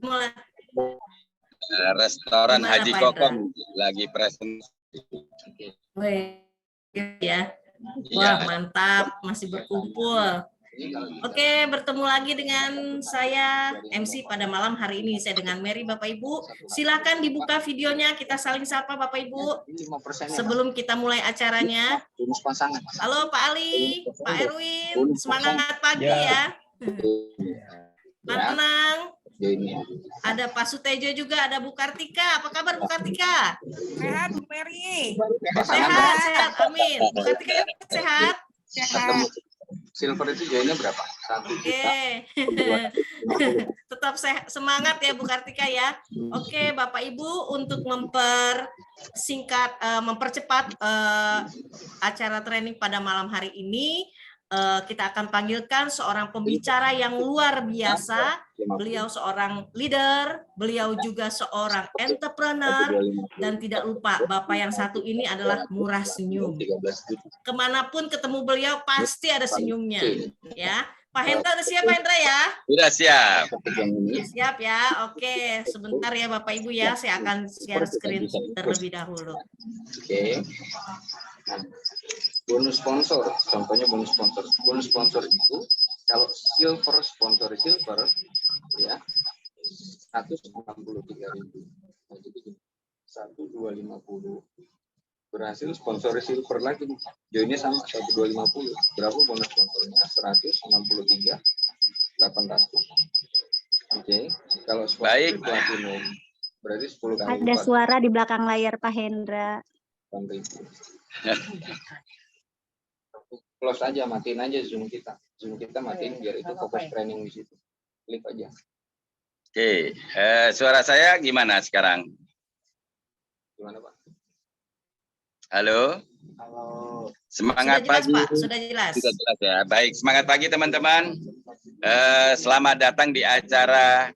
Mulai. Restoran Gimana, Haji Pak Kokom lagi presentasi. Ya. Wah, mantap, masih berkumpul. Oke, bertemu lagi dengan saya MC pada malam hari ini. Saya dengan Mary, Bapak Ibu. Silakan dibuka videonya, kita saling sapa Bapak Ibu. Sebelum kita mulai acaranya. Halo Pak Ali, Pak Erwin, semangat pagi ya. Tenang. Ada Pak Sutejo juga, ada Bu Kartika. Apa kabar Bu Kartika? Sehat, Bu Mary. Sehat, amin. Bu Kartika sehat? Sehat. Silver itu joinnya berapa? 1 juta. Tetap semangat ya Bu Kartika ya. Oke Bapak Ibu, untuk mempercepat acara training pada malam hari ini, kita akan panggilkan seorang pembicara yang luar biasa. Beliau seorang leader, beliau juga seorang entrepreneur, dan tidak lupa Bapak yang satu ini adalah murah senyum. Kemanapun ketemu beliau pasti ada senyumnya, ya. Pak Hendra udah siap, Pak Hendra ya? Sudah siap. Siap ya, oke. Sebentar ya Bapak Ibu ya, saya akan share screen terlebih dahulu. Oke. Nah, bonus sponsor, contohnya bonus sponsor. Bonus sponsor itu kalau silver sponsor ya 163.000. Nah, jadi 1.250. Berhasil sponsor silver lagi, joinnya sama 1.250. Berapa bonus sponsornya? 163.800. Oke, kalau sponsor platinum berarti 10 kali. Ada suara di belakang layar Pak Hendra. Close aja, matiin aja Zoom kita matiin biar itu fokus training di situ. Klik aja. Oke, suara saya gimana sekarang? Gimana Pak? Halo. Halo. Semangat sudah jelas, pagi. Pak, sudah jelas. Sudah jelas ya. Baik, semangat pagi teman-teman. Selamat datang di acara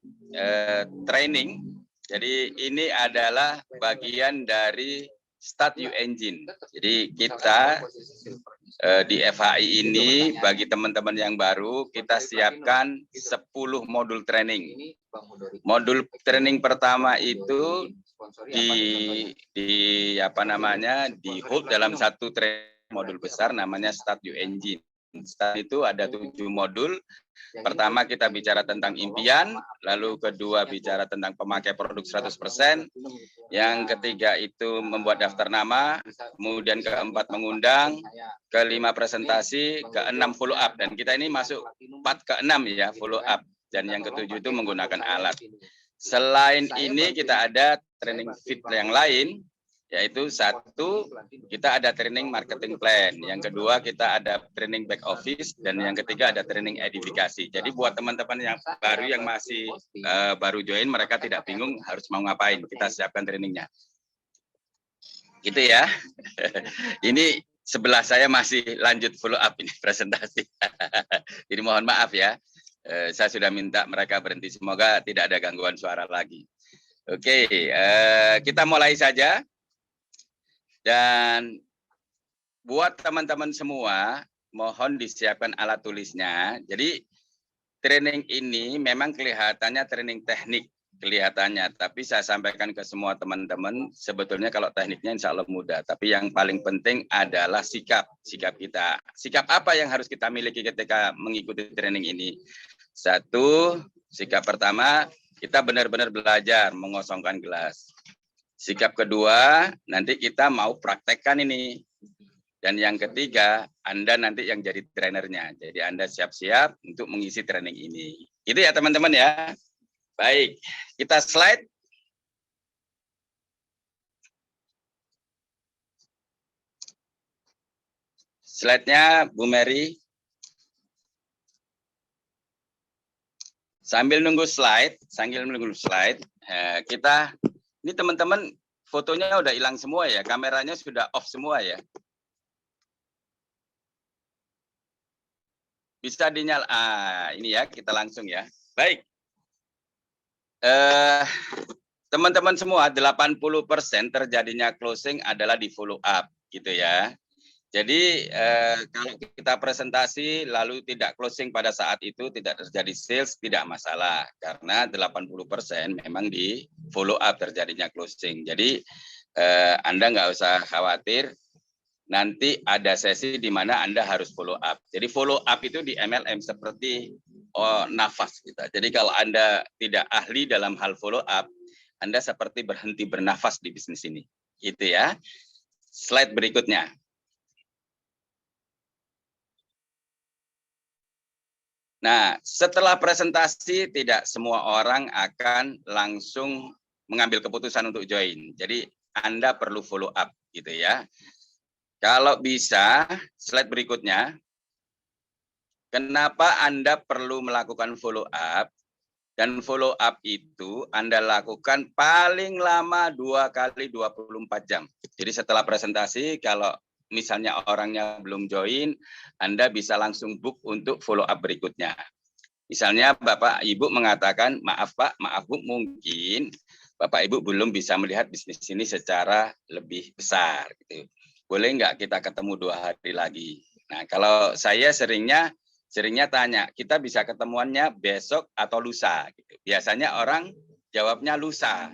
training. Jadi ini adalah bagian dari Start You Engine. Jadi kita di FHI ini bagi teman-teman yang baru kita siapkan 10 modul training. Modul training pertama itu di hold dalam satu training modul besar namanya Start You Engine. Start itu ada 7 modul. Pertama kita bicara tentang impian, lalu kedua bicara tentang pemakai produk 100%, yang ketiga itu membuat daftar nama, kemudian keempat mengundang, kelima presentasi, keenam follow up, dan kita ini masuk 4 ke 6 ya follow up, dan yang ketujuh itu menggunakan alat. Selain ini kita ada training fit yang lain, yaitu satu kita ada training marketing plan, yang kedua kita ada training back office, dan yang ketiga ada training edifikasi. Jadi buat teman-teman yang baru yang masih baru join, mereka tidak bingung harus mau ngapain, kita siapkan trainingnya. Gitu ya. Ini sebelah saya masih lanjut follow up ini presentasi. Jadi mohon maaf ya. Saya sudah minta mereka berhenti, semoga tidak ada gangguan suara lagi. Oke, kita mulai saja. Dan buat teman-teman semua, mohon disiapkan alat tulisnya. Jadi training ini memang kelihatannya training teknik, kelihatannya. Tapi saya sampaikan ke semua teman-teman, sebetulnya kalau tekniknya insya Allah mudah. Tapi yang paling penting adalah sikap kita. Sikap apa yang harus kita miliki ketika mengikuti training ini? Satu, sikap pertama, kita benar-benar belajar mengosongkan gelas. Sikap kedua, nanti kita mau praktekkan ini. Dan yang ketiga, Anda nanti yang jadi trainernya. Jadi Anda siap-siap untuk mengisi training ini. Itu ya teman-teman ya. Baik, kita slide. Slide-nya Bu Mary. Sambil nunggu slide, ini teman-teman fotonya udah hilang semua ya, kameranya sudah off semua ya. Bisa ini ya, kita langsung ya. Baik. Teman-teman semua, 80% terjadinya closing adalah di follow up gitu ya. Jadi kalau kita presentasi lalu tidak closing pada saat itu, tidak terjadi sales, tidak masalah. Karena 80% memang di follow up terjadinya closing. Jadi Anda nggak usah khawatir, nanti ada sesi di mana Anda harus follow up. Jadi follow up itu di MLM seperti nafas. Gitu. Jadi kalau Anda tidak ahli dalam hal follow up, Anda seperti berhenti bernafas di bisnis ini. Gitu ya. Slide berikutnya. Nah, setelah presentasi tidak semua orang akan langsung mengambil keputusan untuk join. Jadi Anda perlu follow up gitu ya. Kalau bisa, slide berikutnya. Kenapa Anda perlu melakukan follow up? Dan follow up itu Anda lakukan paling lama 2 kali 24 jam. Jadi setelah presentasi kalau misalnya orangnya belum join, Anda bisa langsung book untuk follow up berikutnya. Misalnya Bapak Ibu mengatakan, maaf Pak, maaf Bu, mungkin Bapak Ibu belum bisa melihat bisnis ini secara lebih besar. Gitu. Boleh nggak kita ketemu 2 hari lagi? Nah, kalau saya seringnya tanya, kita bisa ketemuannya besok atau lusa. Gitu. Biasanya orang jawabnya lusa.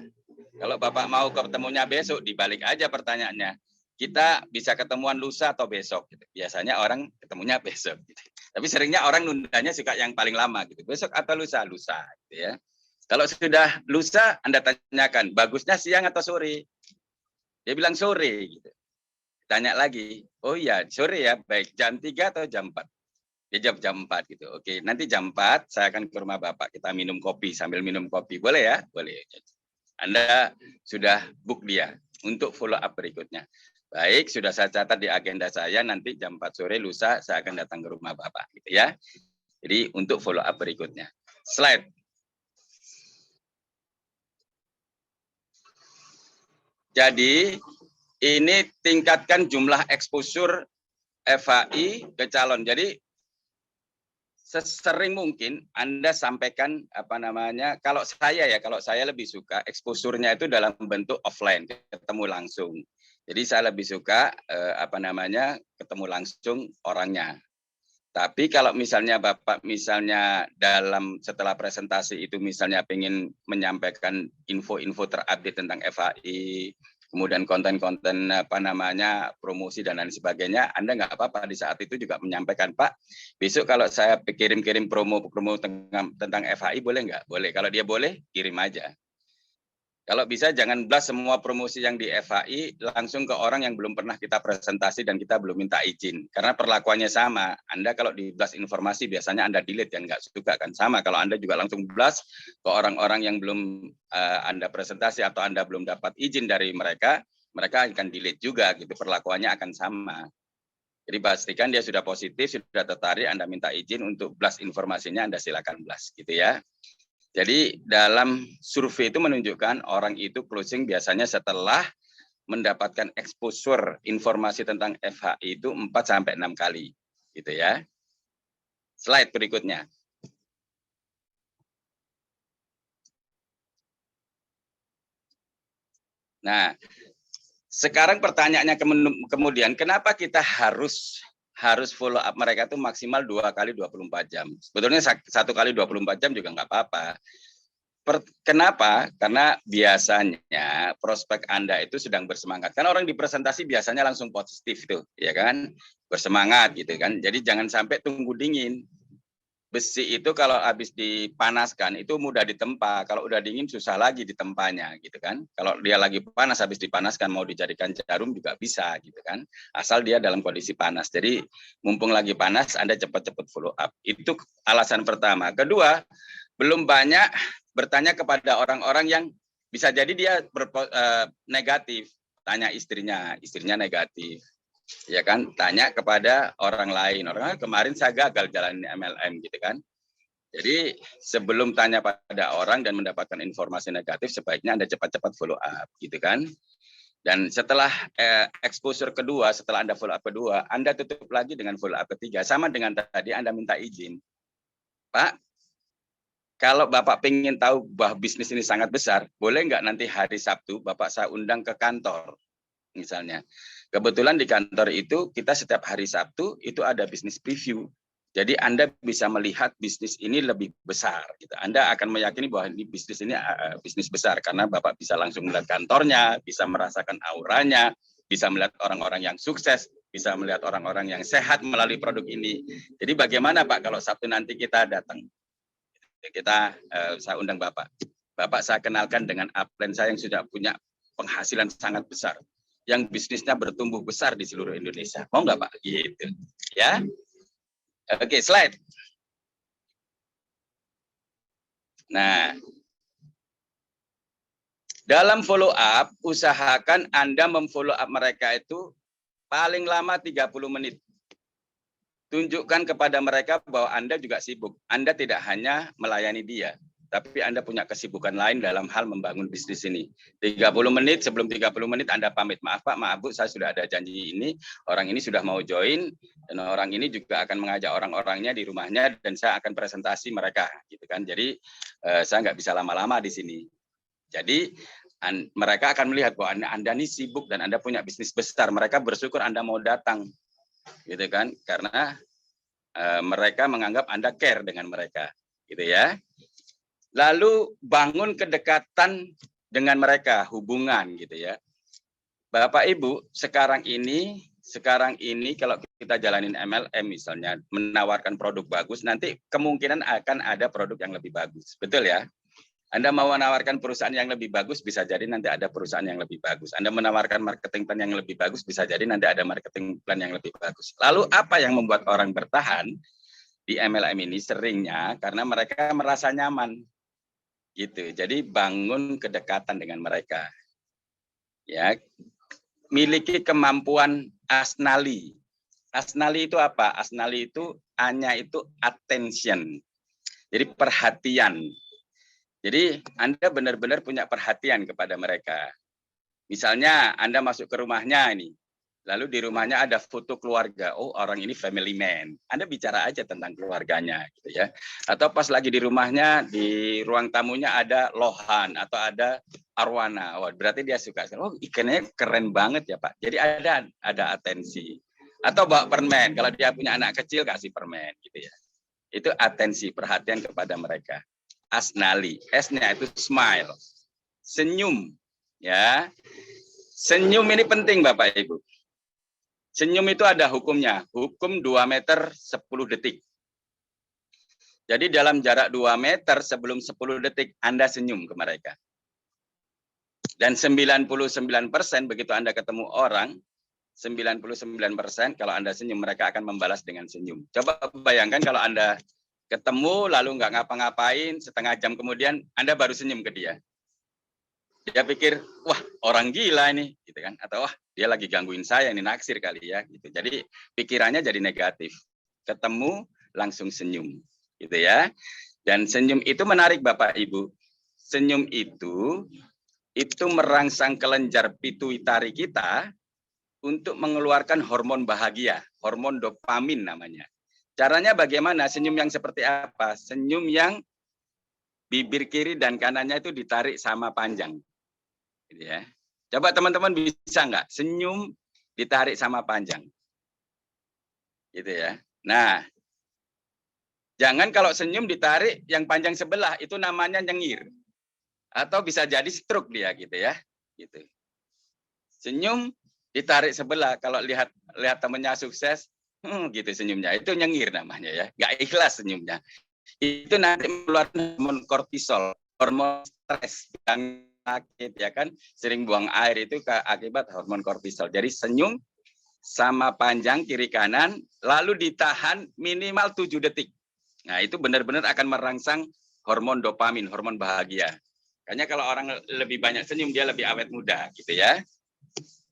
Kalau Bapak mau ketemunya besok, dibalik aja pertanyaannya. Kita bisa ketemuan lusa atau besok. Gitu. Biasanya orang ketemunya besok. Gitu. Tapi seringnya orang nundanya suka yang paling lama. Gitu. Besok atau lusa? Lusa. Gitu ya. Kalau sudah lusa, Anda tanyakan, bagusnya siang atau sore? Dia bilang sore. Gitu. Tanya lagi, oh iya sore ya, baik jam 3 atau jam 4? Dia jawab jam 4 gitu. Oke, nanti jam 4 saya akan ke rumah Bapak. Kita minum kopi, sambil minum kopi. Boleh ya? Boleh. Anda sudah book dia untuk follow up berikutnya. Baik, sudah saya catat di agenda saya, nanti jam 4 sore lusa saya akan datang ke rumah Bapak. Gitu ya. Jadi untuk follow up berikutnya. Slide. Jadi ini tingkatkan jumlah exposure FHI ke calon. Jadi sesering mungkin Anda sampaikan kalau saya lebih suka exposure-nya itu dalam bentuk offline, ketemu langsung. Jadi saya lebih suka ketemu langsung orangnya. Tapi kalau misalnya Bapak dalam setelah presentasi itu misalnya ingin menyampaikan info-info terupdate tentang FHI, kemudian konten-konten promosi dan lain sebagainya, Anda nggak apa-apa di saat itu juga menyampaikan, Pak, besok kalau saya kirim-kirim promo tentang FHI boleh nggak? Boleh. Kalau dia boleh, kirim aja. Kalau bisa jangan blast semua promosi yang di FHI langsung ke orang yang belum pernah kita presentasi dan kita belum minta izin. Karena perlakuannya sama. Anda kalau di blast informasi biasanya Anda delete dan nggak suka kan. Sama kalau Anda juga langsung blast ke orang-orang yang belum Anda presentasi atau Anda belum dapat izin dari mereka akan delete juga gitu. Perlakuannya akan sama. Jadi pastikan dia sudah positif, sudah tertarik, Anda minta izin untuk blast informasinya, Anda silakan blast gitu ya. Jadi dalam survei itu menunjukkan orang itu closing biasanya setelah mendapatkan exposure informasi tentang FHI itu 4-6 kali. Gitu ya. Slide berikutnya. Nah, sekarang pertanyaannya kemudian, kenapa kita harus follow up mereka itu maksimal 2 kali 24 jam. Sebetulnya 1 kali 24 jam juga nggak apa-apa. Kenapa? Karena biasanya prospek Anda itu sedang bersemangat. Kan orang di presentasi biasanya langsung positif itu, ya kan? Bersemangat gitu kan. Jadi jangan sampai tunggu dingin. Besi itu kalau habis dipanaskan itu mudah ditempa, kalau udah dingin susah lagi ditempanya gitu kan. Kalau dia lagi panas habis dipanaskan mau dijadikan jarum juga bisa gitu kan. Asal dia dalam kondisi panas. Jadi mumpung lagi panas Anda cepat-cepat follow up. Itu alasan pertama. Kedua, belum banyak bertanya kepada orang-orang yang bisa jadi dia negatif. Tanya istrinya negatif. Ya kan, tanya kepada orang lain. Kemarin saya gagal jalan MLM gitu kan. Jadi sebelum tanya pada orang dan mendapatkan informasi negatif, sebaiknya Anda cepat-cepat follow up gitu kan. Dan setelah exposure kedua, setelah Anda follow up kedua, Anda tutup lagi dengan follow up ketiga. Sama dengan tadi Anda minta izin. Pak, kalau Bapak pengen tahu bahwa bisnis ini sangat besar, boleh nggak nanti hari Sabtu Bapak saya undang ke kantor misalnya. Kebetulan di kantor itu kita setiap hari Sabtu itu ada bisnis preview. Jadi Anda bisa melihat bisnis ini lebih besar. Gitu. Anda akan meyakini bahwa ini bisnis bisnis besar karena Bapak bisa langsung melihat kantornya, bisa merasakan auranya, bisa melihat orang-orang yang sukses, bisa melihat orang-orang yang sehat melalui produk ini. Jadi bagaimana Pak kalau Sabtu nanti kita datang? Saya undang Bapak. Bapak saya kenalkan dengan upline saya yang sudah punya penghasilan sangat besar, yang bisnisnya bertumbuh besar di seluruh Indonesia. Mau nggak Pak? Gitu. Ya. Oke, slide. Nah, dalam follow up, usahakan Anda memfollow up mereka itu paling lama 30 menit. Tunjukkan kepada mereka bahwa Anda juga sibuk. Anda tidak hanya melayani dia, tapi Anda punya kesibukan lain dalam hal membangun bisnis ini. 30 menit, sebelum 30 menit Anda pamit, maaf Pak, maaf Bu, saya sudah ada janji ini, orang ini sudah mau join, dan orang ini juga akan mengajak orang-orangnya di rumahnya, dan saya akan presentasi mereka. Gitu kan. Jadi saya nggak bisa lama-lama di sini. Jadi mereka akan melihat bahwa Anda ini sibuk dan Anda punya bisnis besar. Mereka bersyukur Anda mau datang. Gitu kan, karena mereka menganggap Anda care dengan mereka. Gitu ya. Lalu bangun kedekatan dengan mereka, hubungan gitu ya. Bapak Ibu, sekarang ini kalau kita jalanin MLM misalnya, menawarkan produk bagus, nanti kemungkinan akan ada produk yang lebih bagus. Betul ya? Anda mau menawarkan perusahaan yang lebih bagus, bisa jadi nanti ada perusahaan yang lebih bagus. Anda menawarkan marketing plan yang lebih bagus, bisa jadi nanti ada marketing plan yang lebih bagus. Lalu apa yang membuat orang bertahan di MLM ini? Seringnya karena mereka merasa nyaman. Gitu. Jadi bangun kedekatan dengan mereka. Ya. Miliki kemampuan asnali. Asnali itu apa? Asnali itu A-nya itu attention. Jadi perhatian. Jadi Anda benar-benar punya perhatian kepada mereka. Misalnya Anda masuk ke rumahnya ini. Lalu di rumahnya ada foto keluarga. Oh, orang ini family man. Anda bicara aja tentang keluarganya, gitu ya. Atau pas lagi di rumahnya, di ruang tamunya ada lohan atau ada arwana. Oh, berarti dia suka. Oh, ikannya keren banget ya Pak. Jadi ada atensi. Atau bawa permen. Kalau dia punya anak kecil kasih permen, gitu ya. Itu atensi, perhatian kepada mereka. Asnali. S-nya itu smile. Senyum, ya. Senyum ini penting Bapak Ibu. Senyum itu ada hukumnya, hukum 2 meter 10 detik. Jadi dalam jarak 2 meter sebelum 10 detik Anda senyum ke mereka. Dan 99% begitu Anda ketemu orang, 99% kalau Anda senyum mereka akan membalas dengan senyum. Coba bayangkan kalau Anda ketemu lalu nggak ngapa-ngapain, setengah jam kemudian Anda baru senyum ke dia. Dia pikir, wah orang gila ini, gitu kan? Atau wah dia lagi gangguin saya, ini naksir kali ya. Gitu. Jadi pikirannya jadi negatif. Ketemu langsung senyum, gitu ya. Dan senyum itu menarik Bapak Ibu. Senyum itu merangsang kelenjar pituitari kita untuk mengeluarkan hormon bahagia, hormon dopamin namanya. Caranya bagaimana? Senyum yang seperti apa? Senyum yang bibir kiri dan kanannya itu ditarik sama panjang. Gitu ya. Coba teman-teman bisa nggak senyum ditarik sama panjang? Gitu ya. Nah, jangan kalau senyum ditarik yang panjang sebelah, itu namanya nyengir. Atau bisa jadi stroke dia gitu ya. Gitu. Senyum ditarik sebelah, kalau lihat temannya sukses, gitu senyumnya. Itu nyengir namanya ya. Nggak ikhlas senyumnya. Itu nanti mengeluarkan hormon kortisol, hormon stres yang sakit ya kan, sering buang air itu akibat hormon kortisol. Jadi senyum sama panjang kiri kanan lalu ditahan minimal 7 detik. Nah, itu benar-benar akan merangsang hormon dopamin, hormon bahagia. Makanya kalau orang lebih banyak senyum dia lebih awet muda gitu ya.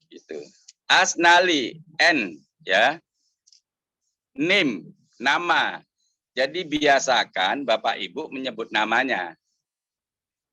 Gitu. Asnali, N ya. Name, nama. Jadi biasakan Bapak Ibu menyebut namanya.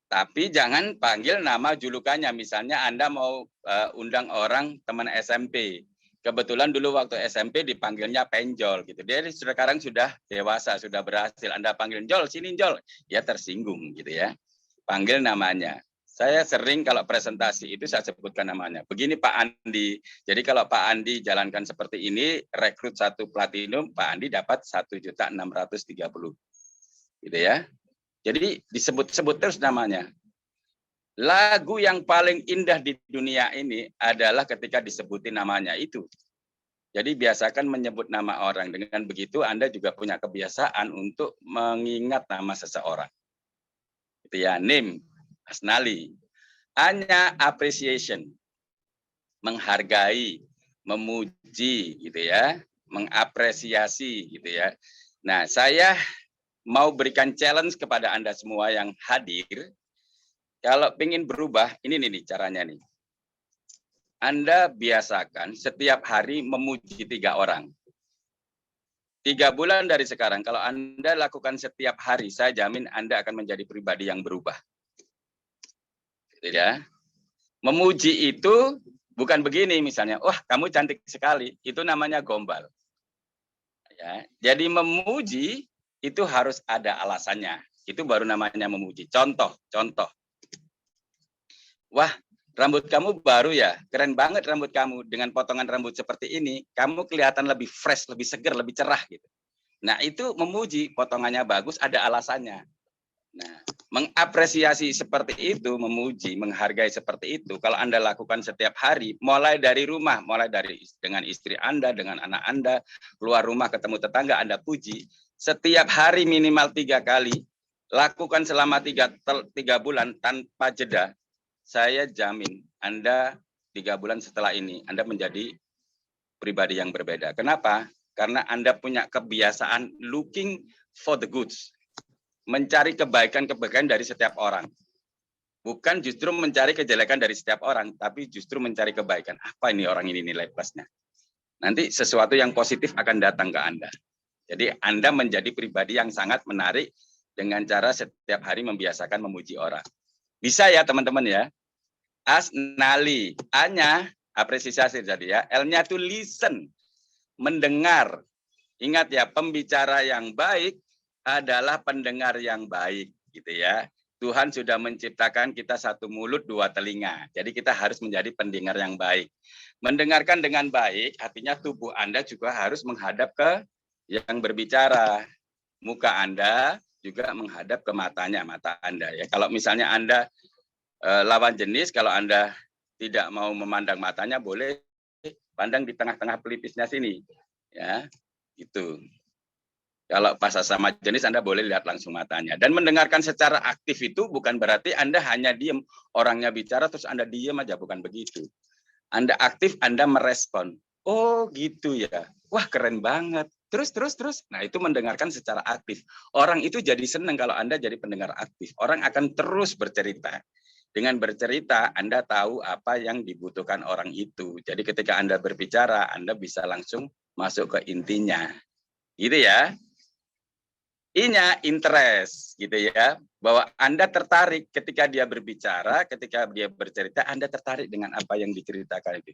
Tapi jangan panggil nama julukannya. Misalnya Anda mau undang orang teman SMP. Kebetulan dulu waktu SMP dipanggilnya Penjol gitu. Dia sekarang sudah dewasa, sudah berhasil. Anda panggil Jol, sini Jol. Dia tersinggung gitu ya. Panggil namanya. Saya sering kalau presentasi itu saya sebutkan namanya. Begini Pak Andi. Jadi kalau Pak Andi jalankan seperti ini, rekrut 1 platinum, Pak Andi dapat 1.630.000. Gitu ya. Jadi disebut-sebut terus namanya. Lagu yang paling indah di dunia ini adalah ketika disebutin namanya itu. Jadi biasakan menyebut nama orang. Dengan begitu Anda juga punya kebiasaan untuk mengingat nama seseorang. Itu ya, name. Asnali, hanya appreciation, menghargai, memuji, gitu ya, mengapresiasi, gitu ya. Nah, saya mau berikan challenge kepada Anda semua yang hadir. Kalau ingin berubah, ini nih caranya nih. Anda biasakan setiap hari memuji 3 orang. 3 bulan dari sekarang, kalau Anda lakukan setiap hari, saya jamin Anda akan menjadi pribadi yang berubah. Ya, memuji itu bukan begini misalnya, wah kamu cantik sekali, itu namanya gombal. Ya, jadi memuji itu harus ada alasannya, itu baru namanya memuji. Contoh, wah rambut kamu baru ya, keren banget rambut kamu dengan potongan rambut seperti ini, kamu kelihatan lebih fresh, lebih segar, lebih cerah gitu. Nah itu memuji, potongannya bagus, ada alasannya. Nah, mengapresiasi seperti itu, memuji, menghargai seperti itu, kalau Anda lakukan setiap hari, mulai dari rumah, mulai dari dengan istri Anda, dengan anak Anda, keluar rumah ketemu tetangga, Anda puji, setiap hari minimal 3 kali, lakukan selama 3 bulan tanpa jeda, saya jamin Anda 3 bulan setelah ini, Anda menjadi pribadi yang berbeda. Kenapa? Karena Anda punya kebiasaan looking for the goods. Mencari kebaikan-kebaikan dari setiap orang. Bukan justru mencari kejelekan dari setiap orang, tapi justru mencari kebaikan. Apa ini orang ini nilai plusnya? Nanti sesuatu yang positif akan datang ke Anda. Jadi Anda menjadi pribadi yang sangat menarik dengan cara setiap hari membiasakan memuji orang. Bisa ya teman-teman ya? Asnali, A-nya apresiasi tadi ya. L-nya itu listen, mendengar. Ingat ya, pembicara yang baik adalah pendengar yang baik, gitu ya. Tuhan sudah menciptakan kita 1 mulut 2 telinga. Jadi kita harus menjadi pendengar yang baik. Mendengarkan dengan baik, artinya tubuh Anda juga harus menghadap ke yang berbicara. Muka Anda juga menghadap ke matanya, mata Anda ya. Kalau misalnya Anda lawan jenis, kalau Anda tidak mau memandang matanya, boleh pandang di tengah-tengah pelipisnya sini, ya, gitu. Kalau pas sama jenis Anda boleh lihat langsung matanya. Dan mendengarkan secara aktif itu bukan berarti Anda hanya diem. Orangnya bicara terus Anda diem aja, bukan begitu. Anda aktif, Anda merespon. Oh gitu ya. Wah keren banget. Terus. Nah itu mendengarkan secara aktif. Orang itu jadi senang kalau Anda jadi pendengar aktif. Orang akan terus bercerita. Dengan bercerita, Anda tahu apa yang dibutuhkan orang itu. Jadi ketika Anda berbicara, Anda bisa langsung masuk ke intinya. Gitu ya. I-nya interest gitu ya, bahwa Anda tertarik ketika dia berbicara, ketika dia bercerita, Anda tertarik dengan apa yang diceritakan itu.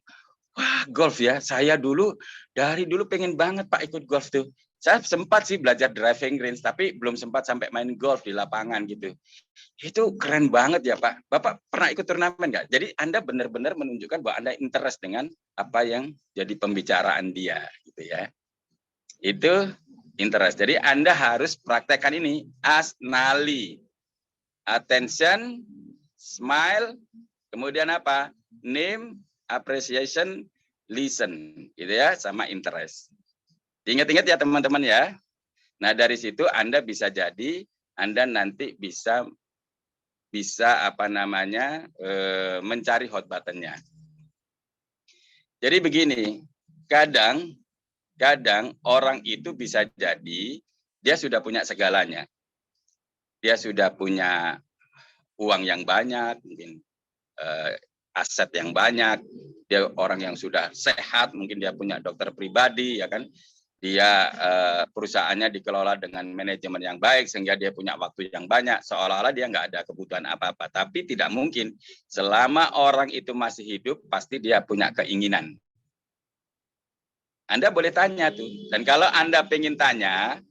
Wah, golf ya, saya dari dulu pengen banget Pak ikut golf tuh. Saya sempat sih belajar driving range, tapi belum sempat sampai main golf di lapangan gitu. Itu keren banget ya Pak. Bapak pernah ikut turnamen nggak? Jadi Anda benar-benar menunjukkan bahwa Anda interest dengan apa yang jadi pembicaraan dia gitu ya. Itu interest. Jadi Anda harus praktekkan ini. Asnali. Attention, smile, kemudian apa? Name, appreciation, listen. Gitu ya, sama interest. Ingat-ingat ya teman-teman ya. Nah dari situ Anda bisa jadi, Anda nanti bisa mencari hot button-nya. Jadi begini, kadang orang itu bisa jadi dia sudah punya segalanya. Dia sudah punya uang yang banyak, mungkin aset yang banyak, dia orang yang sudah sehat, mungkin dia punya dokter pribadi, ya kan? Dia perusahaannya dikelola dengan manajemen yang baik sehingga dia punya waktu yang banyak, seolah-olah dia nggak ada kebutuhan apa-apa. Tapi tidak mungkin. Selama orang itu masih hidup, pasti dia punya keinginan. Anda boleh tanya tuh. Dan kalau Anda pengen tanya,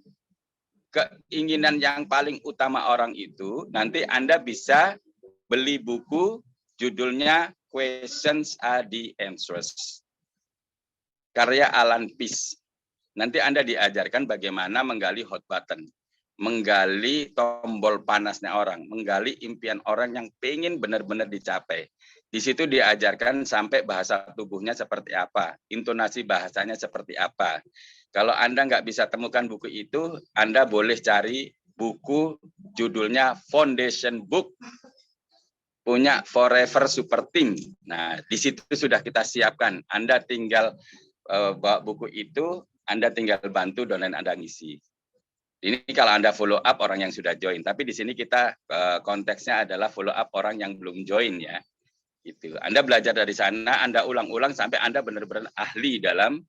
keinginan yang paling utama orang itu, nanti Anda bisa beli buku judulnya Questions Are the Answers. Karya Alan Peace. Nanti Anda diajarkan bagaimana menggali hot button, menggali tombol panasnya orang, menggali impian orang yang pengen benar-benar dicapai. Di situ diajarkan sampai bahasa tubuhnya seperti apa, intonasi bahasanya seperti apa. Kalau Anda nggak bisa temukan buku itu, Anda boleh cari buku judulnya Foundation Book, punya Forever Super Team. Nah, di situ sudah kita siapkan. Anda tinggal bawa buku itu, Anda tinggal bantu download, Anda ngisi. Ini kalau Anda follow up orang yang sudah join. Tapi di sini kita konteksnya adalah follow up orang yang belum join ya. Itu. Anda belajar dari sana, Anda ulang-ulang sampai Anda benar-benar ahli dalam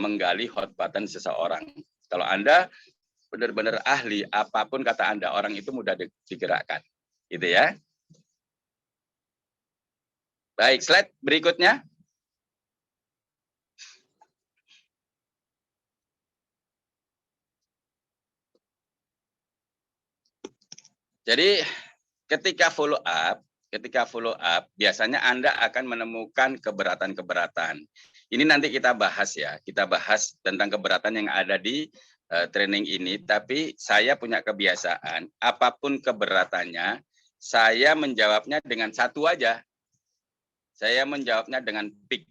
menggali hot button seseorang. Kalau Anda benar-benar ahli, apapun kata Anda, orang itu mudah digerakkan. Gitu ya. Baik, slide berikutnya. Jadi ketika follow up biasanya Anda akan menemukan keberatan-keberatan. Ini nanti kita bahas ya, kita bahas tentang keberatan yang ada di training ini. Tapi saya punya kebiasaan, apapun keberatannya, saya menjawabnya dengan satu aja. Saya menjawabnya dengan PIK,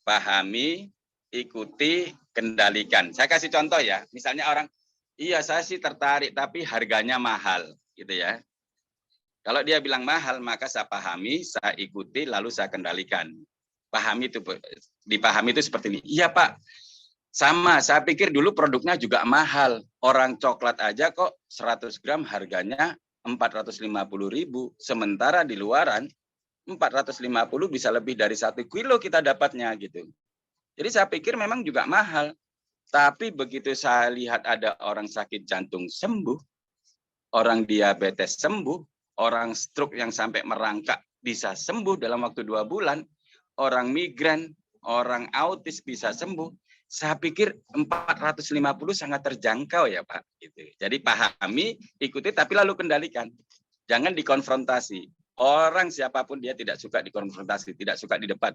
pahami, ikuti, kendalikan. Saya kasih contoh ya, misalnya orang, iya saya sih tertarik, tapi harganya mahal. Gitu ya. Kalau dia bilang mahal, maka saya pahami, saya ikuti, lalu saya kendalikan. Pahami itu, dipahami itu seperti ini. Iya Pak, sama. Saya pikir dulu produknya juga mahal. Orang coklat aja kok 100 gram harganya 450.000. Sementara di luaran 450 bisa lebih dari 1 kilo kita dapatnya gitu. Jadi saya pikir memang juga mahal. Tapi begitu saya lihat ada orang sakit jantung sembuh, orang diabetes sembuh, orang stroke yang sampai merangkak bisa sembuh dalam waktu 2 bulan, orang migran, orang autis bisa sembuh. Saya pikir 450 sangat terjangkau ya Pak. Gitu. Jadi pahami, ikuti, tapi lalu kendalikan. Jangan dikonfrontasi. Orang siapapun dia tidak suka dikonfrontasi, tidak suka di debat.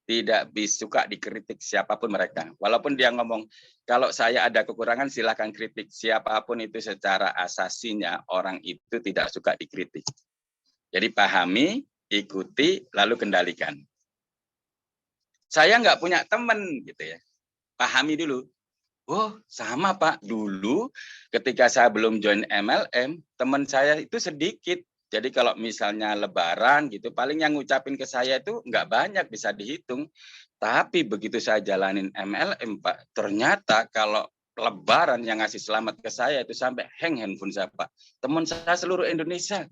Tidak suka dikritik siapapun mereka. Walaupun dia ngomong, kalau saya ada kekurangan silakan kritik. Siapapun itu secara asasinya, orang itu tidak suka dikritik. Jadi pahami, ikuti, lalu kendalikan. Saya nggak punya teman, gitu ya. Pahami dulu. Oh, sama Pak. Dulu ketika saya belum join MLM, teman saya itu sedikit. Jadi kalau misalnya lebaran gitu, paling yang ngucapin ke saya itu nggak banyak, bisa dihitung. Tapi begitu saya jalanin MLM, Pak, ternyata kalau lebaran yang ngasih selamat ke saya itu sampai hang handphone saya, Pak. Teman saya seluruh Indonesia.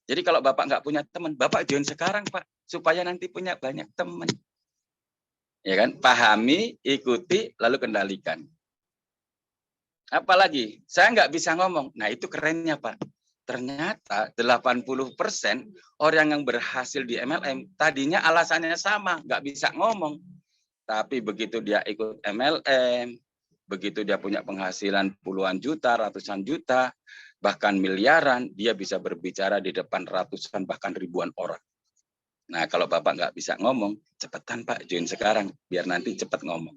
Jadi kalau Bapak nggak punya teman, Bapak join sekarang, Pak, supaya nanti punya banyak teman. Ya kan? Pahami, ikuti, lalu kendalikan. Apalagi, saya nggak bisa ngomong. Nah, itu kerennya, Pak. Ternyata 80% orang yang berhasil di MLM tadinya alasannya sama, nggak bisa ngomong. Tapi begitu dia ikut MLM, begitu dia punya penghasilan puluhan juta, ratusan juta, bahkan miliaran, dia bisa berbicara di depan ratusan bahkan ribuan orang. Nah, kalau Bapak nggak bisa ngomong, cepetan Pak, join sekarang, biar nanti cepat ngomong.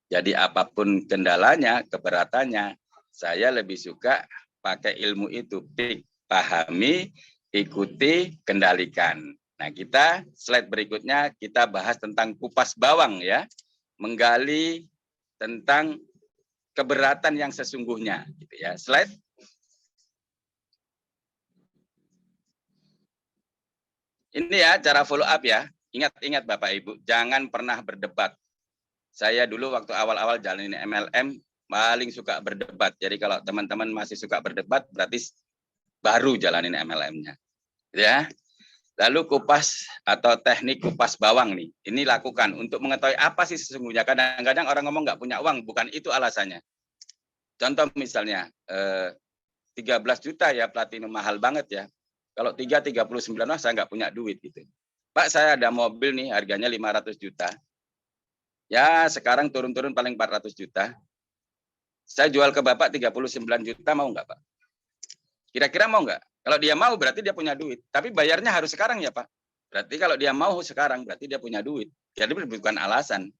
Jadi apapun kendalanya, keberatannya, saya lebih suka pakai ilmu itu, pahami, ikuti, kendalikan. Nah, kita slide berikutnya kita bahas tentang kupas bawang ya, menggali tentang keberatan yang sesungguhnya. Gitu ya. Slide. Ini ya cara follow up ya. Ingat-ingat Bapak Ibu, jangan pernah berdebat. Saya dulu waktu awal-awal jalanin MLM paling suka berdebat. Jadi kalau teman-teman masih suka berdebat, berarti baru jalanin MLM-nya. Ya. Lalu kupas atau teknik kupas bawang nih. Ini lakukan untuk mengetahui apa sih sesungguhnya. Kadang-kadang orang ngomong nggak punya uang, bukan itu alasannya. Contoh misalnya, 13 juta ya platinum mahal banget ya. Kalau 39 saya nggak punya duit gitu. Pak, saya ada mobil nih harganya 500 juta. Ya sekarang turun-turun paling 400 juta. Saya jual ke Bapak 39 juta, mau nggak Pak? Kira-kira mau nggak? Kalau dia mau berarti dia punya duit. Tapi bayarnya harus sekarang ya Pak. Berarti kalau dia mau sekarang berarti dia punya duit. Jadi bukan alasan.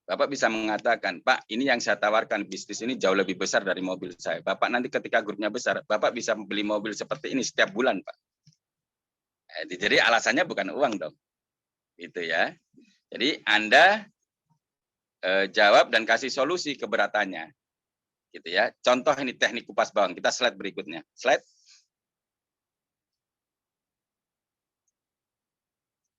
Bapak bisa mengatakan, Pak, ini yang saya tawarkan, bisnis ini jauh lebih besar dari mobil saya. Bapak nanti ketika grupnya besar, Bapak bisa beli mobil seperti ini setiap bulan, Pak. Jadi alasannya bukan uang dong. Gitu ya. Jadi Anda jawab dan kasih solusi keberatannya. Gitu ya. Contoh ini teknik kupas bawang. Kita slide berikutnya. Slide.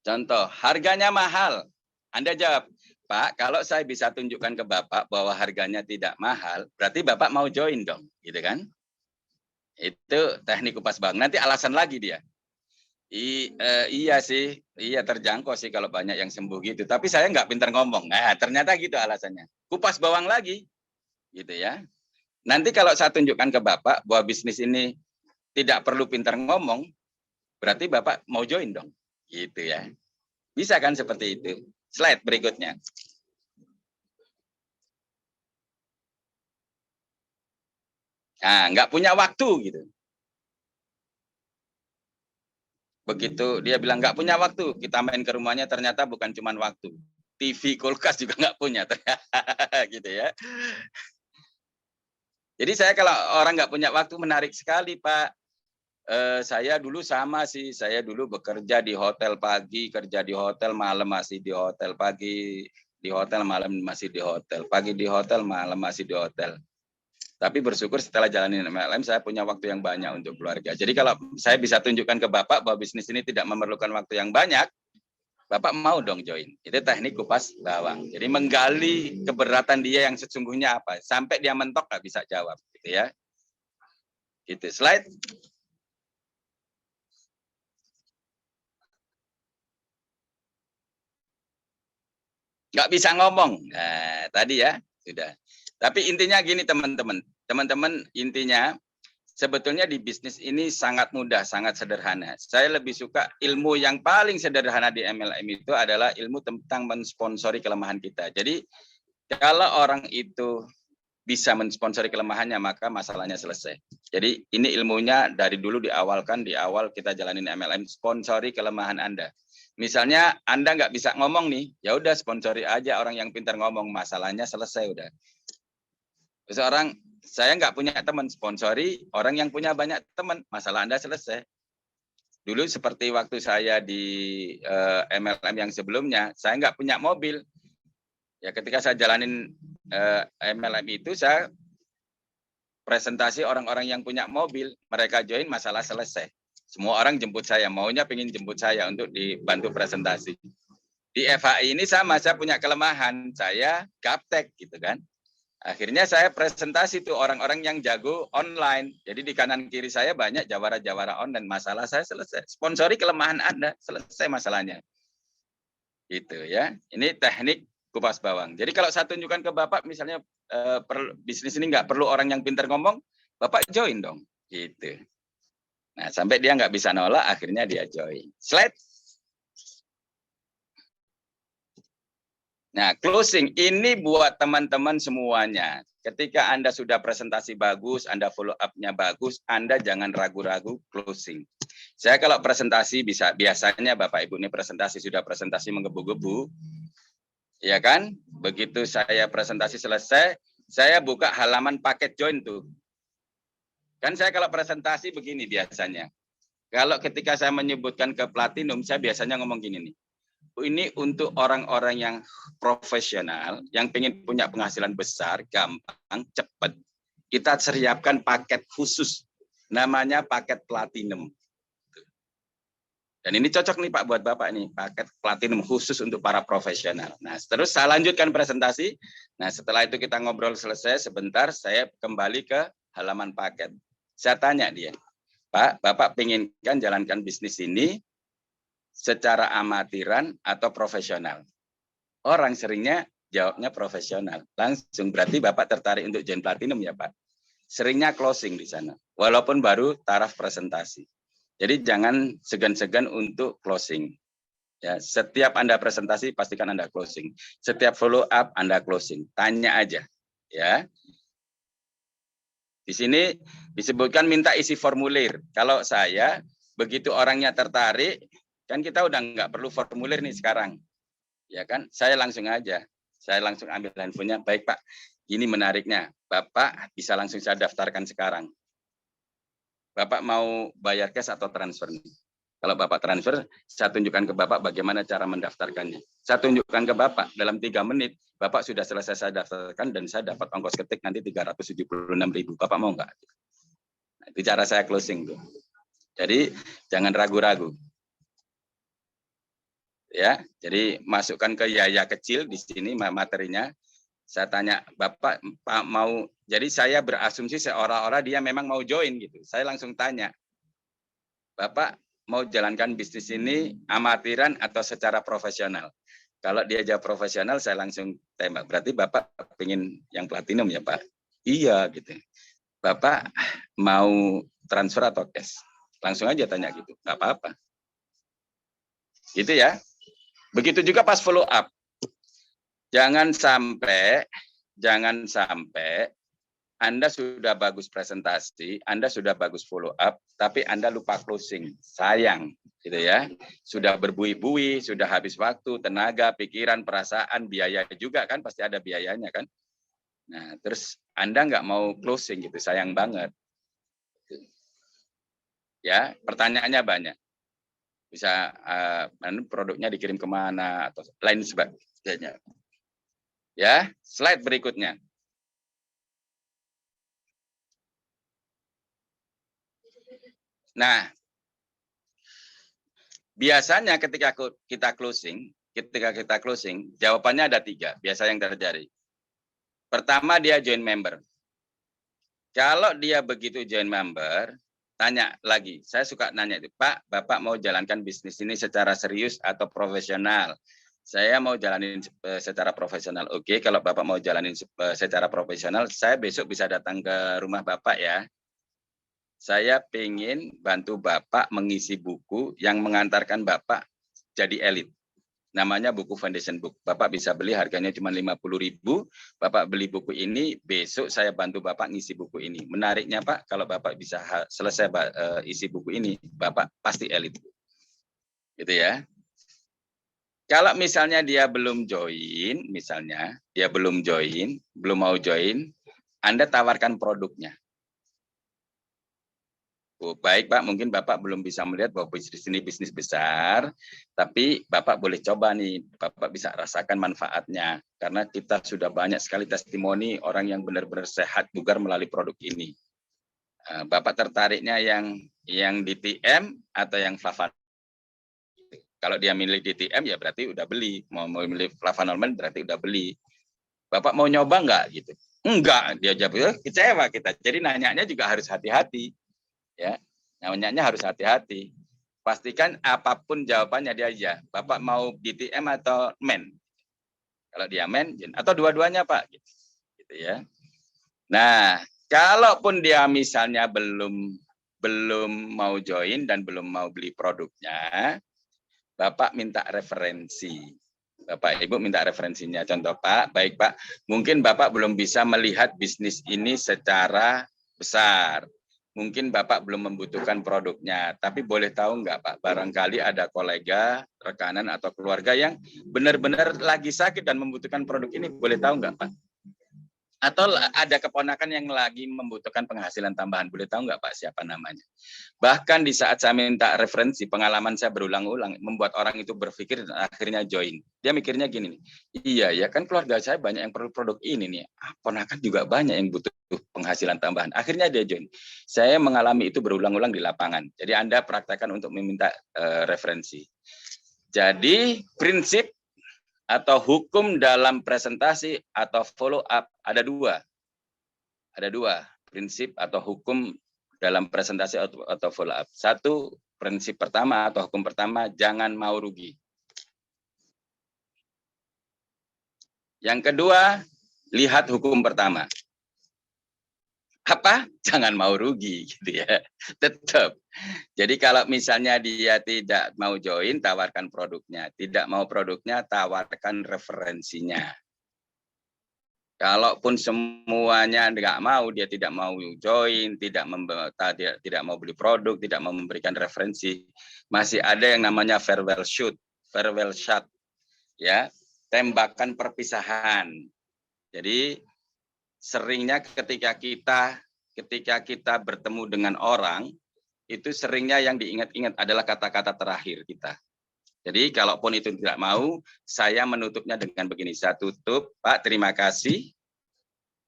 Contoh, harganya mahal. Anda jawab, Pak, kalau saya bisa tunjukkan ke Bapak bahwa harganya tidak mahal, berarti Bapak mau join dong, gitu kan? Itu teknik kupas bawang. Nanti alasan lagi dia. Iya sih, iya terjangkau sih kalau banyak yang sembuh gitu. Tapi saya nggak pintar ngomong. Nah, ternyata gitu alasannya. Kupas bawang lagi, gitu ya. Nanti kalau saya tunjukkan ke Bapak bahwa bisnis ini tidak perlu pintar ngomong, berarti Bapak mau join dong, gitu ya. Bisa kan seperti itu. Slide berikutnya. Nah, nggak punya waktu gitu. Begitu dia bilang nggak punya waktu, kita main ke rumahnya ternyata bukan cuma waktu. TV, kulkas juga nggak punya, gitu ya. Jadi saya kalau orang nggak punya waktu menarik sekali, Pak. Saya dulu sama sih, saya dulu bekerja di hotel pagi, kerja di hotel, malam masih di hotel, pagi di hotel, malam masih di hotel, pagi di hotel, malam masih di hotel. Tapi bersyukur setelah jalanin MLM, saya punya waktu yang banyak untuk keluarga. Jadi kalau saya bisa tunjukkan ke Bapak bahwa bisnis ini tidak memerlukan waktu yang banyak, Bapak mau dong join. Itu teknik kupas bawang. Jadi menggali keberatan dia yang sesungguhnya apa. Sampai dia mentok nggak bisa jawab. Gitu ya. Itu slide. Nggak bisa ngomong. Nah, tadi ya, sudah. Tapi intinya gini teman-teman. Teman-teman intinya sebetulnya di bisnis ini sangat mudah, sangat sederhana. Saya lebih suka ilmu yang paling sederhana di MLM itu adalah ilmu tentang mensponsori kelemahan kita. Jadi kalau orang itu bisa mensponsori kelemahannya, maka masalahnya selesai. Jadi ini ilmunya dari dulu di awal kita jalanin MLM, sponsori kelemahan Anda. Misalnya Anda nggak bisa ngomong nih, ya udah sponsori aja orang yang pintar ngomong, masalahnya selesai udah. Seorang saya nggak punya teman, sponsori orang yang punya banyak teman, masalah Anda selesai. Dulu seperti waktu saya di MLM yang sebelumnya, saya nggak punya mobil. Ya ketika saya jalanin MLM itu, saya presentasi orang-orang yang punya mobil, mereka join, masalah selesai. Semua orang jemput saya, maunya pengen jemput saya untuk dibantu presentasi. Di FHI ini sama, saya punya kelemahan, saya gaptek gitu kan. Akhirnya saya presentasi tuh orang-orang yang jago online. Jadi di kanan kiri saya banyak jawara-jawara online, masalah saya selesai. Sponsori kelemahan Anda, selesai masalahnya. Gitu ya. Ini teknik kupas bawang. Jadi kalau saya tunjukkan ke Bapak misalnya bisnis ini nggak perlu orang yang pintar ngomong, Bapak join dong. Gitu. Nah, sampai dia nggak bisa nolak, akhirnya dia join. Slide. Nah, closing ini buat teman-teman semuanya. Ketika Anda sudah presentasi bagus, Anda follow up-nya bagus, Anda jangan ragu-ragu closing. Saya kalau presentasi biasanya Bapak Ibu ini sudah presentasi menggebu-gebu. Ya kan? Begitu saya presentasi selesai, saya buka halaman paket join tuh. Kan saya kalau presentasi begini biasanya. Kalau ketika saya menyebutkan ke platinum, saya biasanya ngomong gini nih. Ini untuk orang-orang yang profesional, yang pengen punya penghasilan besar, gampang, cepat. Kita siapkan paket khusus, namanya paket platinum. Dan ini cocok nih Pak buat Bapak nih, paket platinum khusus untuk para profesional. Nah, terus saya lanjutkan presentasi. Nah, setelah itu kita ngobrol selesai, sebentar saya kembali ke halaman paket. Saya tanya dia, Pak, Bapak pengen kan jalankan bisnis ini secara amatiran atau profesional? Orang seringnya jawabnya profesional. Langsung berarti Bapak tertarik untuk join platinum ya Pak? Seringnya closing di sana, walaupun baru taraf presentasi. Jadi jangan segan-segan untuk closing. Ya, setiap Anda presentasi pastikan Anda closing. Setiap follow up Anda closing. Tanya aja, ya. Di sini disebutkan minta isi formulir. Kalau saya, begitu orangnya tertarik, kan kita udah nggak perlu formulir nih sekarang. Ya kan, saya langsung aja. Saya langsung ambil handphonenya, baik Pak, ini menariknya. Bapak bisa langsung saya daftarkan sekarang. Bapak mau bayar cash atau transfer nih? Kalau Bapak transfer, saya tunjukkan ke Bapak bagaimana cara mendaftarkannya. Saya tunjukkan ke Bapak, dalam 3 menit, Bapak sudah selesai saya daftarkan dan saya dapat ongkos ketik nanti 376.000. Bapak mau nggak? Nah, itu cara saya closing tuh. Jadi jangan ragu-ragu. Ya, jadi masukkan ke Yaya kecil di sini materinya. Saya tanya, Bapak Pak mau, jadi saya berasumsi seolah-olah dia memang mau join gitu. Saya langsung tanya, Bapak mau jalankan bisnis ini amatiran atau secara profesional? Kalau dia jawab profesional, saya langsung tembak. Berarti Bapak pengen yang platinum ya Pak? Iya gitu. Bapak mau transfer atau cash? Langsung aja tanya gitu, nggak apa-apa. Gitu ya. Begitu juga pas follow up. Jangan sampai Anda sudah bagus presentasi, Anda sudah bagus follow up, tapi Anda lupa closing. Sayang, gitu ya. Sudah berbuih-buih, sudah habis waktu, tenaga, pikiran, perasaan, biaya juga kan, pasti ada biayanya kan. Nah, terus Anda nggak mau closing gitu, sayang banget. Ya, pertanyaannya banyak. Bisa produknya dikirim kemana atau lain sebagainya. Ya, slide berikutnya. Nah, biasanya ketika kita closing, jawabannya ada 3. Biasa yang terjadi. Pertama, dia join member. Kalau dia begitu join member, tanya lagi. Saya suka nanya itu, Pak, Bapak mau jalankan bisnis ini secara serius atau profesional? Saya mau jalanin secara profesional. Oke, kalau Bapak mau jalanin secara profesional, saya besok bisa datang ke rumah Bapak ya. Saya pengen bantu Bapak mengisi buku yang mengantarkan Bapak jadi elit. Namanya buku Foundation Book. Bapak bisa beli, harganya cuma 50.000. Bapak beli buku ini, besok saya bantu Bapak ngisi buku ini. Menariknya Pak, kalau Bapak bisa selesai isi buku ini, Bapak pasti elit. Gitu ya. Kalau misalnya dia belum join, belum mau join, Anda tawarkan produknya. Oh, baik Pak, mungkin Bapak belum bisa melihat bahwa bisnis ini bisnis besar, tapi Bapak boleh coba nih, Bapak bisa rasakan manfaatnya. Karena kita sudah banyak sekali testimoni orang yang benar-benar sehat, bugar melalui produk ini. Bapak tertariknya yang DTM atau yang Flavanol? Kalau dia milih DTM ya berarti udah beli, mau milih Flavanol berarti udah beli. Bapak mau nyoba nggak gitu? Enggak, dia jawab, kecewa kita. Jadi nanyanya juga harus hati-hati. Ya, namanya harus hati-hati. Pastikan apapun jawabannya dia aja. Bapak mau DTM atau men? Kalau dia men, atau dua-duanya Pak, gitu ya. Nah, kalaupun dia misalnya belum mau join dan belum mau beli produknya, Bapak minta referensi. Bapak Ibu minta referensinya. Contoh Pak, baik Pak, mungkin Bapak belum bisa melihat bisnis ini secara besar. Mungkin Bapak belum membutuhkan produknya, tapi boleh tahu nggak Pak, barangkali ada kolega, rekanan, atau keluarga yang benar-benar lagi sakit dan membutuhkan produk ini, boleh tahu nggak Pak? Atau ada keponakan yang lagi membutuhkan penghasilan tambahan, boleh tahu nggak Pak siapa namanya? Bahkan di saat saya minta referensi, pengalaman saya berulang-ulang, membuat orang itu berpikir dan akhirnya join. Dia mikirnya gini nih, iya ya kan keluarga saya banyak yang perlu produk ini nih, ponakan juga banyak yang butuh penghasilan tambahan. Akhirnya dia join. Saya mengalami itu berulang-ulang di lapangan. Jadi Anda praktekkan untuk meminta referensi. Jadi prinsip atau hukum dalam presentasi atau follow up ada 2. Ada 2 prinsip atau hukum dalam presentasi atau follow up. 1, prinsip pertama atau hukum pertama, jangan mau rugi. Yang kedua, lihat hukum pertama. Apa? Jangan mau rugi gitu ya. Tetap. Jadi kalau misalnya dia tidak mau join, tawarkan produknya. Tidak mau produknya, tawarkan referensinya. Kalaupun semuanya nggak mau, dia tidak mau join, tidak mau beli produk, tidak mau memberikan referensi, masih ada yang namanya farewell shot, ya, tembakan perpisahan. Jadi seringnya ketika kita bertemu dengan orang, itu seringnya yang diingat-ingat adalah kata-kata terakhir kita. Jadi kalaupun itu tidak mau, saya menutupnya dengan begini. Saya tutup, Pak, terima kasih.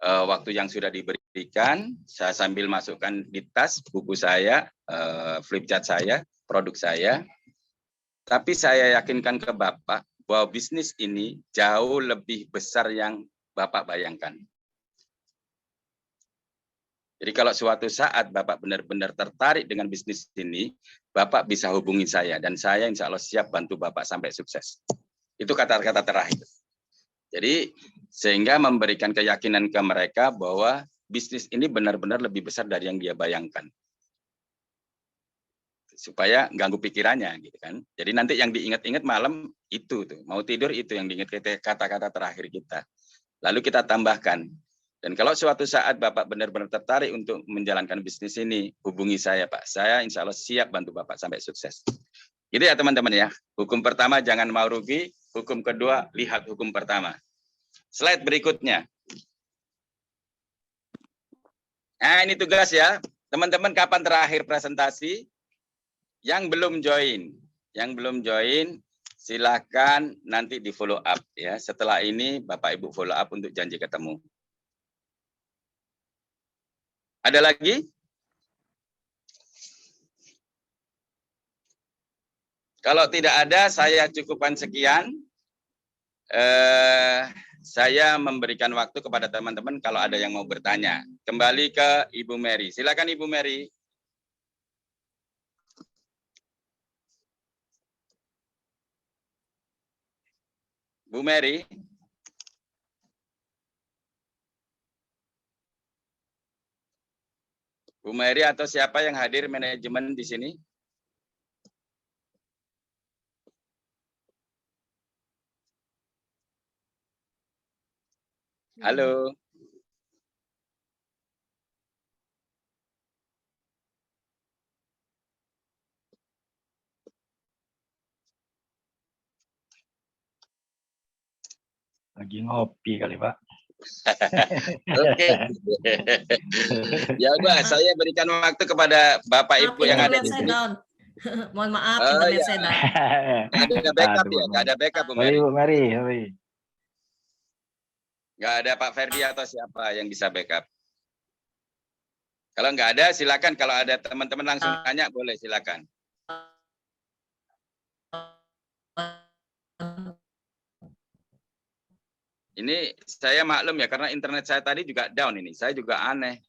Waktu yang sudah diberikan, saya sambil masukkan di tas buku saya, flipchart saya, produk saya. Tapi saya yakinkan ke Bapak bahwa bisnis ini jauh lebih besar yang Bapak bayangkan. Jadi kalau suatu saat Bapak benar-benar tertarik dengan bisnis ini, Bapak bisa hubungi saya, dan saya insya Allah siap bantu Bapak sampai sukses. Itu kata-kata terakhir. Jadi sehingga memberikan keyakinan ke mereka bahwa bisnis ini benar-benar lebih besar dari yang dia bayangkan. Supaya ganggu pikirannya gitu kan. Jadi nanti yang diingat-ingat malam itu tuh, mau tidur itu yang diingat kata-kata terakhir kita. Lalu kita tambahkan. Dan kalau suatu saat Bapak benar-benar tertarik untuk menjalankan bisnis ini, hubungi saya, Pak. Saya insya Allah siap bantu Bapak sampai sukses. Gitu ya teman-teman ya. Hukum pertama, jangan mau rugi. Hukum kedua, lihat hukum pertama. Slide berikutnya. Nah, ini tugas ya. Teman-teman kapan terakhir presentasi? Yang belum join, silakan nanti di follow up ya. Setelah ini Bapak Ibu follow up untuk janji ketemu. Ada lagi? Kalau tidak ada, saya cukupkan sekian. Saya memberikan waktu kepada teman-teman kalau ada yang mau bertanya. Kembali ke Ibu Mary. Silakan Ibu Mary. Bu Mary. Bu Mary atau siapa yang hadir manajemen di sini? Halo. Lagi ngopi kali, Pak. Oke. Ya udah, saya berikan waktu kepada Bapak Ibu yang ada di sini. Mohon maaf, Oh, internet ya. saya down. Ada backup ya? Nggak ada backup, Bu Mary? Bu Mary. Nggak ada Pak Ferdi atau siapa yang bisa backup? Kalau nggak ada, silakan. Kalau ada teman-teman langsung tanya, boleh silakan. Ini saya maklum ya, karena internet saya tadi juga down ini. Saya juga aneh.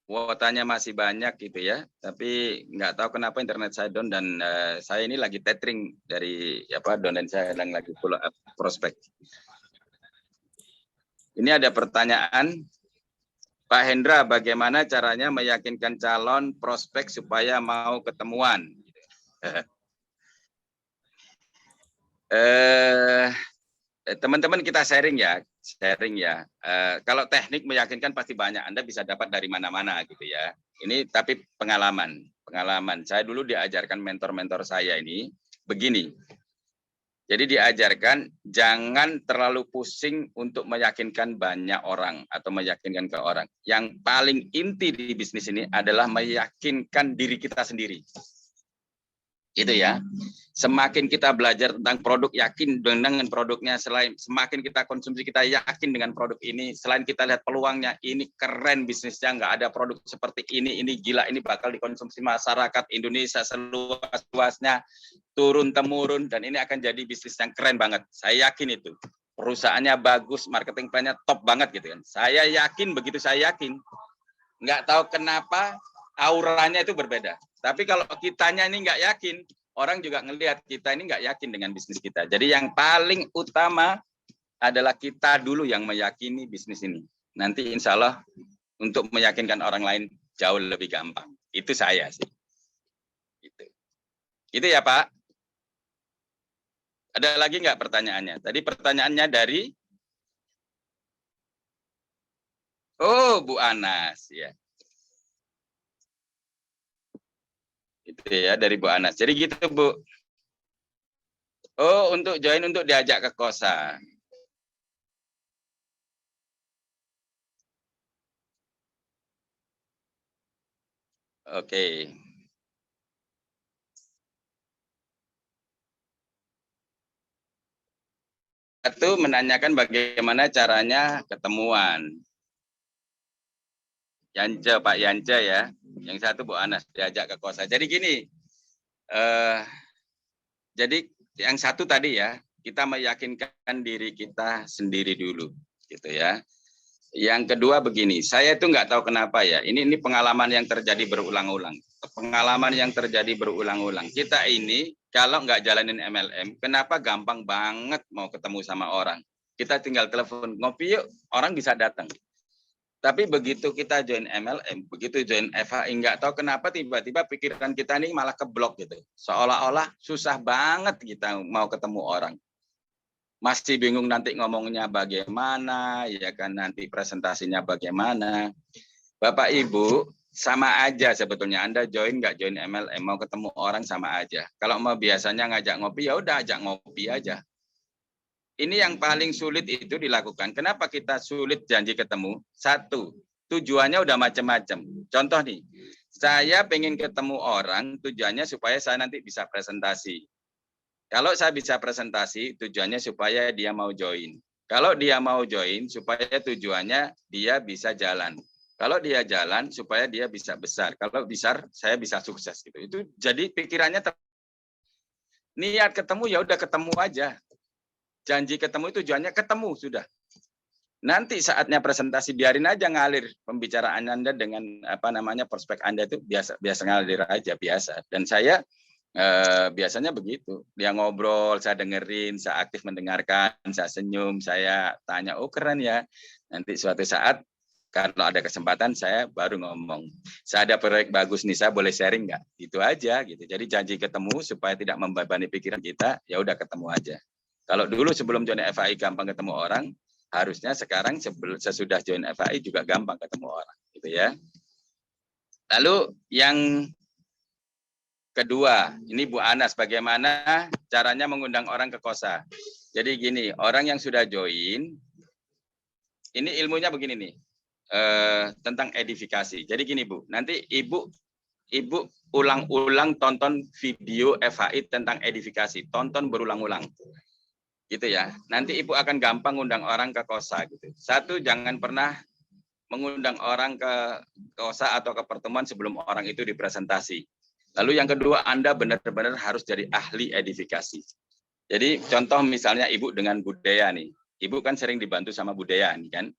Kuotanya masih banyak gitu ya. Tapi nggak tahu kenapa internet saya down, dan saya ini lagi tethering dari downline saya yang lagi follow up prospek. Ini ada pertanyaan. Pak Hendra, bagaimana caranya meyakinkan calon prospek supaya mau ketemuan? Teman-teman kita sharing ya. Kalau teknik meyakinkan pasti banyak, Anda bisa dapat dari mana-mana gitu ya. Ini tapi pengalaman. Saya dulu diajarkan mentor-mentor saya ini begini. Jadi diajarkan jangan terlalu pusing untuk meyakinkan banyak orang atau meyakinkan ke orang. Yang paling inti di bisnis ini adalah meyakinkan diri kita sendiri. Gitu ya. Semakin kita belajar tentang produk, yakin dengan produknya, semakin kita konsumsi, kita yakin dengan produk ini, selain kita lihat peluangnya, ini keren bisnisnya, nggak ada produk seperti ini gila, ini bakal dikonsumsi masyarakat Indonesia seluas-luasnya, turun-temurun, dan ini akan jadi bisnis yang keren banget. Saya yakin itu. Perusahaannya bagus, marketing plan-nya top banget gitu kan. Saya yakin, begitu saya yakin. Nggak tahu kenapa auranya itu berbeda. Tapi kalau kitanya ini nggak yakin, orang juga ngelihat kita ini nggak yakin dengan bisnis kita. Jadi yang paling utama adalah kita dulu yang meyakini bisnis ini. Nanti insya Allah untuk meyakinkan orang lain jauh lebih gampang. Itu saya sih. Itu ya Pak. Ada lagi nggak pertanyaannya? Tadi pertanyaannya dari Oh, Bu Anas ya. Itu ya dari Bu Anas. Jadi gitu, Bu. Oh, untuk join untuk diajak ke kosan. Oke. Satu menanyakan bagaimana caranya ketemuan. Yance, Pak Yance ya. Yang satu Bu Anas diajak ke kosan. Jadi gini, jadi yang satu tadi ya, kita meyakinkan diri kita sendiri dulu, gitu ya. Yang kedua begini, saya itu nggak tahu kenapa ya. Ini pengalaman yang terjadi berulang-ulang. Pengalaman yang terjadi berulang-ulang. Kita ini kalau nggak jalanin MLM, kenapa gampang banget mau ketemu sama orang? Kita tinggal telepon, ngopi yuk, orang bisa datang. Tapi begitu kita join MLM, begitu join FHI, nggak tahu kenapa tiba-tiba pikiran kita ini malah keblok gitu. Seolah-olah susah banget kita mau ketemu orang. Masih bingung nanti ngomongnya bagaimana, ya kan, nanti presentasinya bagaimana. Bapak Ibu, sama aja sebetulnya Anda join nggak join MLM, mau ketemu orang sama aja. Kalau mau biasanya ngajak ngopi, ya udah ajak ngopi aja. Ini yang paling sulit itu dilakukan. Kenapa kita sulit janji ketemu? Satu, tujuannya udah macam-macam. Contoh nih, saya pengen ketemu orang, tujuannya supaya saya nanti bisa presentasi. Kalau saya bisa presentasi, tujuannya supaya dia mau join. Kalau dia mau join, supaya tujuannya dia bisa jalan. Kalau dia jalan, supaya dia bisa besar. Kalau besar, saya bisa sukses. Gitu. Itu jadi pikirannya niat ketemu ya udah ketemu aja. Janji ketemu itu tujuannya ketemu sudah. Nanti saatnya presentasi biarin aja ngalir pembicaraan Anda dengan prospek Anda itu biasa ngalir aja biasa. Dan saya biasanya begitu. Dia ngobrol, saya dengerin, saya aktif mendengarkan, saya senyum, saya tanya, oh keren ya. Nanti suatu saat kalau ada kesempatan saya baru ngomong. Saya ada proyek bagus nih, saya boleh sharing nggak? Itu aja gitu. Jadi janji ketemu supaya tidak membebani pikiran kita, ya udah ketemu aja. Kalau dulu sebelum join FHI gampang ketemu orang, harusnya sekarang sesudah join FHI juga gampang ketemu orang, gitu ya. Lalu yang kedua, ini Bu Anas, bagaimana caranya mengundang orang ke kosa? Jadi gini, orang yang sudah join, ini ilmunya begini nih, tentang edifikasi. Jadi gini Bu, nanti Ibu ulang-ulang tonton video FHI tentang edifikasi, tonton berulang-ulang. Gitu ya. Nanti Ibu akan gampang undang orang ke kosa gitu. Satu, jangan pernah mengundang orang ke kosa atau ke pertemuan sebelum orang itu dipresentasi. Lalu yang kedua, Anda benar-benar harus jadi ahli edifikasi. Jadi contoh misalnya Ibu dengan budaya nih. Ibu kan sering dibantu sama budaya nih kan.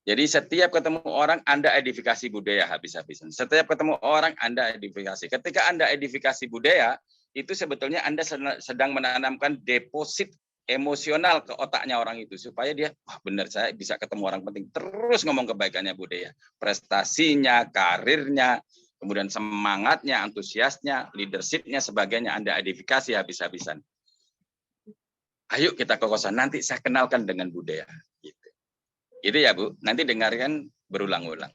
Jadi setiap ketemu orang Anda edifikasi budaya habis-habisan. Setiap ketemu orang Anda edifikasi. Ketika Anda edifikasi budaya, itu sebetulnya Anda sedang menanamkan deposit emosional ke otaknya orang itu supaya dia wah benar saya bisa ketemu orang penting, terus ngomong kebaikannya budaya, prestasinya, karirnya, kemudian semangatnya, antusiasnya, leadershipnya, sebagainya Anda edifikasi habis-habisan. Ayo kita ke kosan, nanti saya kenalkan dengan budaya. Gitu. Itu ya Bu, nanti dengarkan berulang-ulang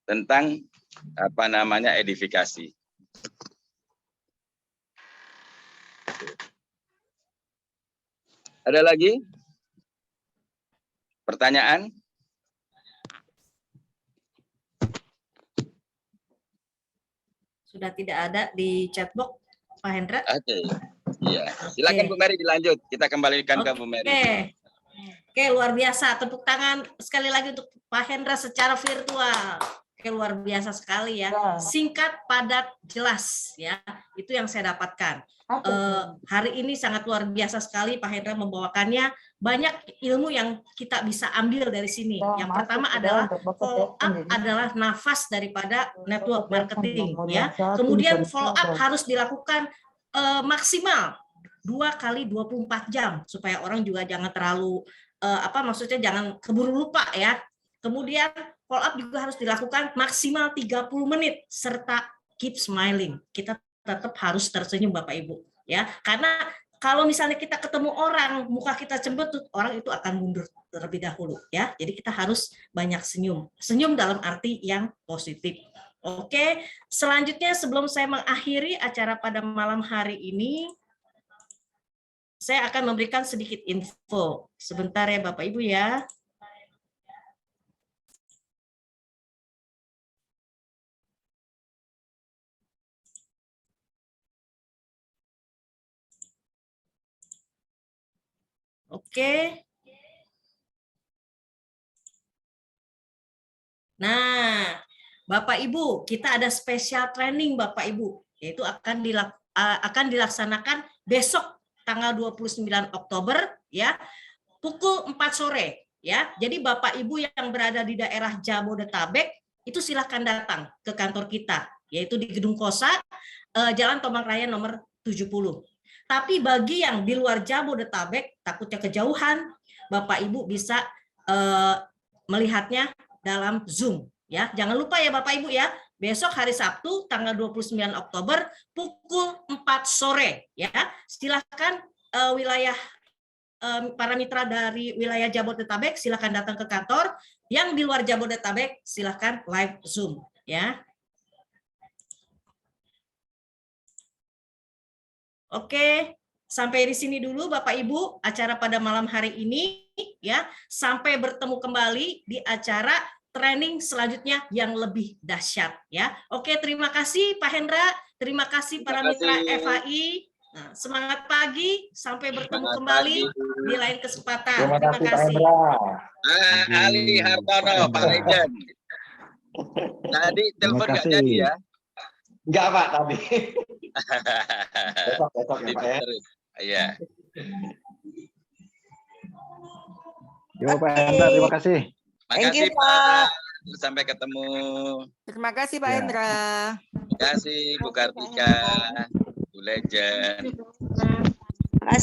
tentang edifikasi. Ada lagi pertanyaan? Sudah tidak ada di chatbox, Pak Hendra? Oke. Iya. Silakan Bu Mary dilanjut. Kita kembalikan ke Bu Mary. Oke, luar biasa. Tepuk tangan sekali lagi untuk Pak Hendra secara virtual. Oke, luar biasa sekali ya. Singkat, padat, jelas ya. Itu yang saya dapatkan. Hari ini sangat luar biasa sekali Pak Hendra membawakannya. Banyak ilmu yang kita bisa ambil dari sini. Yang pertama adalah follow up adalah nafas daripada network marketing ya. Kemudian follow up harus dilakukan maksimal 2 kali 24 jam supaya orang juga jangan terlalu jangan keburu lupa ya. Kemudian follow up juga harus dilakukan maksimal 30 menit serta keep smiling. Kita tetap harus tersenyum Bapak Ibu ya, karena kalau misalnya kita ketemu orang, muka kita cembetut, orang itu akan mundur terlebih dahulu ya. Jadi kita harus banyak senyum. Senyum dalam arti yang positif. Oke, selanjutnya sebelum saya mengakhiri acara pada malam hari ini, saya akan memberikan sedikit info. Sebentar ya Bapak Ibu ya. Oke. Nah, Bapak Ibu, kita ada spesial training Bapak Ibu, yaitu akan dilaksanakan besok tanggal 29 Oktober ya, pukul 4 sore ya. Jadi Bapak Ibu yang berada di daerah Jabodetabek itu silahkan datang ke kantor kita, yaitu di Gedung Kosa, Jalan Tomang Raya nomor 70. Tapi bagi yang di luar Jabodetabek, takutnya kejauhan, Bapak Ibu bisa melihatnya dalam Zoom ya. Jangan lupa ya Bapak Ibu ya, besok hari Sabtu tanggal 29 Oktober pukul 4 sore ya. Silakan wilayah para mitra dari wilayah Jabodetabek silakan datang ke kantor. Yang di luar Jabodetabek silakan live Zoom ya. Oke, sampai di sini dulu Bapak Ibu acara pada malam hari ini ya. Sampai bertemu kembali di acara training selanjutnya yang lebih dahsyat ya. Oke, terima kasih Pak Hendra, terima kasih para mitra FHI. Nah, semangat pagi, sampai bertemu kembali di lain kesempatan. Terima kasih Pak kasih. Hendra. Ali Hartono, Pak Legend. Tadi telepon nggak jadi ya? Enggak Pak tadi. Besok ya Pak ya. Iya. Yo Pak Hendra, terima kasih. Thank Makasih you, Pak. Sampai ketemu. Terima kasih Pak Ya. Hendra. Terima kasih Bu Kartika, Bu Legend. Makasih.